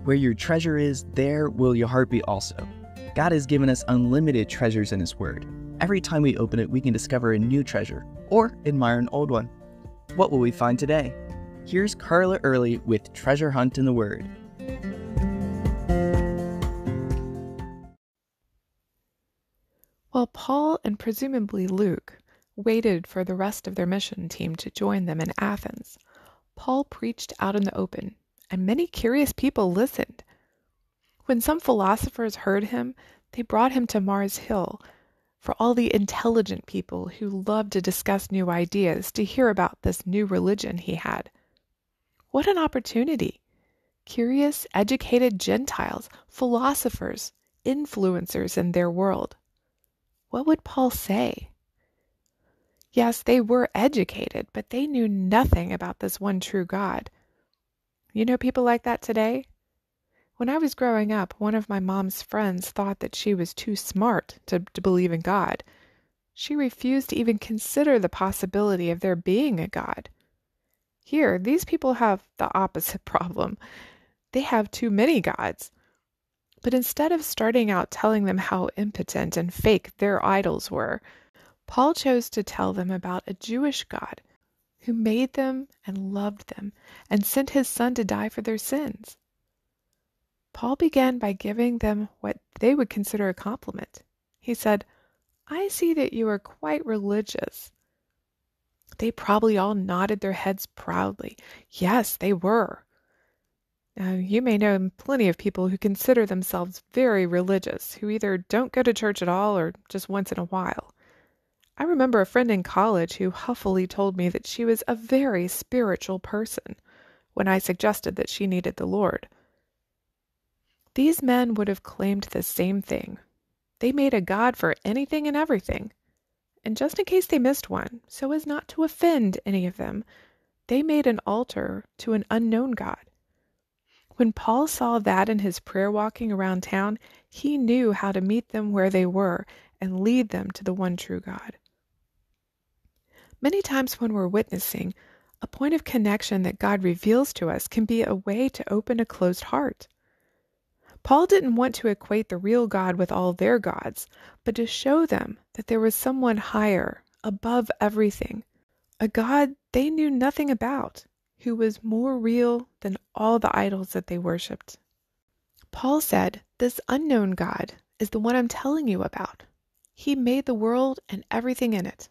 Where your treasure is, there will your heart be also. God has given us unlimited treasures in His Word. Every time we open it, we can discover a new treasure or admire an old one. What will we find today? Here's Carla Early with Treasure Hunt in the Word. While Paul and presumably Luke waited for the rest of their mission team to join them in Athens, Paul preached out in the open, and many curious people listened. When some philosophers heard him, they brought him to Mars Hill for all the intelligent people who loved to discuss new ideas to hear about this new religion he had. What an opportunity! Curious, educated Gentiles, philosophers, influencers in their world. What would Paul say? Yes, they were educated, but they knew nothing about this one true God. You know people like that today? When I was growing up, one of my mom's friends thought that she was too smart to believe in God. She refused to even consider the possibility of there being a God. Here, these people have the opposite problem. They have too many gods. But instead of starting out telling them how impotent and fake their idols were, Paul chose to tell them about a Jewish God who made them and loved them and sent his Son to die for their sins. Paul began by giving them what they would consider a compliment. He said, "I see that you are quite religious." They probably all nodded their heads proudly. Yes, they were. Now, you may know plenty of people who consider themselves very religious, who either don't go to church at all or just once in a while. I remember a friend in college who huffily told me that she was a very spiritual person when I suggested that she needed the Lord. These men would have claimed the same thing. They made a God for anything and everything. And just in case they missed one, so as not to offend any of them, they made an altar to an unknown God. When Paul saw that in his prayer walking around town, he knew how to meet them where they were and lead them to the one true God. Many times when we're witnessing, a point of connection that God reveals to us can be a way to open a closed heart. Paul didn't want to equate the real God with all their gods, but to show them that there was someone higher, above everything, a God they knew nothing about, who was more real than all the idols that they worshipped. Paul said, "This unknown God is the one I'm telling you about. He made the world and everything in it.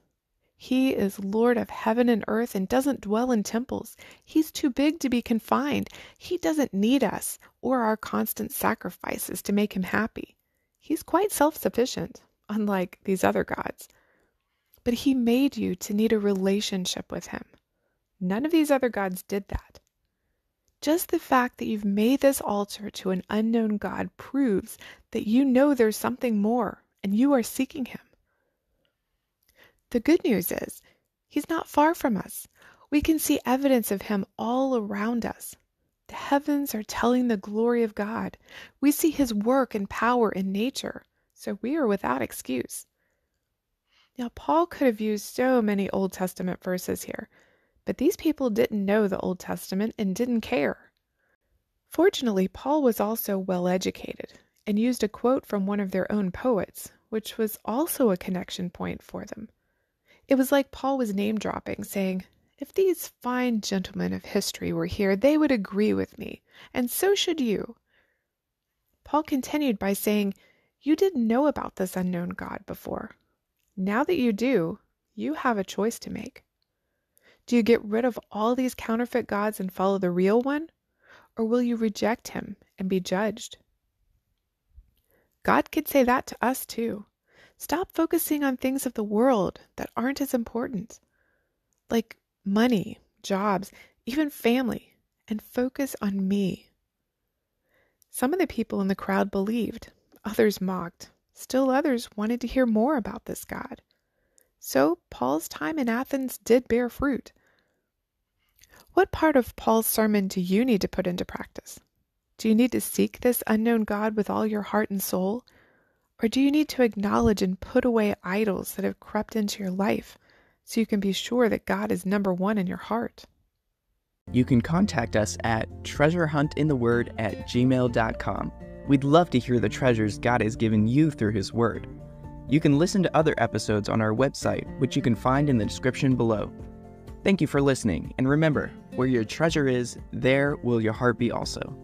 He is Lord of heaven and earth and doesn't dwell in temples. He's too big to be confined. He doesn't need us or our constant sacrifices to make him happy. He's quite self-sufficient, unlike these other gods. But he made you to need a relationship with him. None of these other gods did that. Just the fact that you've made this altar to an unknown God proves that you know there's something more and you are seeking him. The good news is, he's not far from us. We can see evidence of him all around us. The heavens are telling the glory of God. We see his work and power in nature, so we are without excuse. Now, Paul could have used so many Old Testament verses here, but these people didn't know the Old Testament and didn't care. Fortunately, Paul was also well educated and used a quote from one of their own poets, which was also a connection point for them. It was like Paul was name-dropping, saying, "If these fine gentlemen of history were here, they would agree with me, and so should you." Paul continued by saying, "You didn't know about this unknown God before. Now that you do, you have a choice to make. Do you get rid of all these counterfeit gods and follow the real one? Or will you reject him and be judged?" God could say that to us too. Stop focusing on things of the world that aren't as important, like money, jobs, even family, and focus on me. Some of the people in the crowd believed, others mocked, still others wanted to hear more about this God. So Paul's time in Athens did bear fruit. What part of Paul's sermon do you need to put into practice? Do you need to seek this unknown God with all your heart and soul? Or do you need to acknowledge and put away idols that have crept into your life so you can be sure that God is number one in your heart? You can contact us at treasurehuntintheword@gmail.com. We'd love to hear the treasures God has given you through His Word. You can listen to other episodes on our website, which you can find in the description below. Thank you for listening, and remember, where your treasure is, there will your heart be also.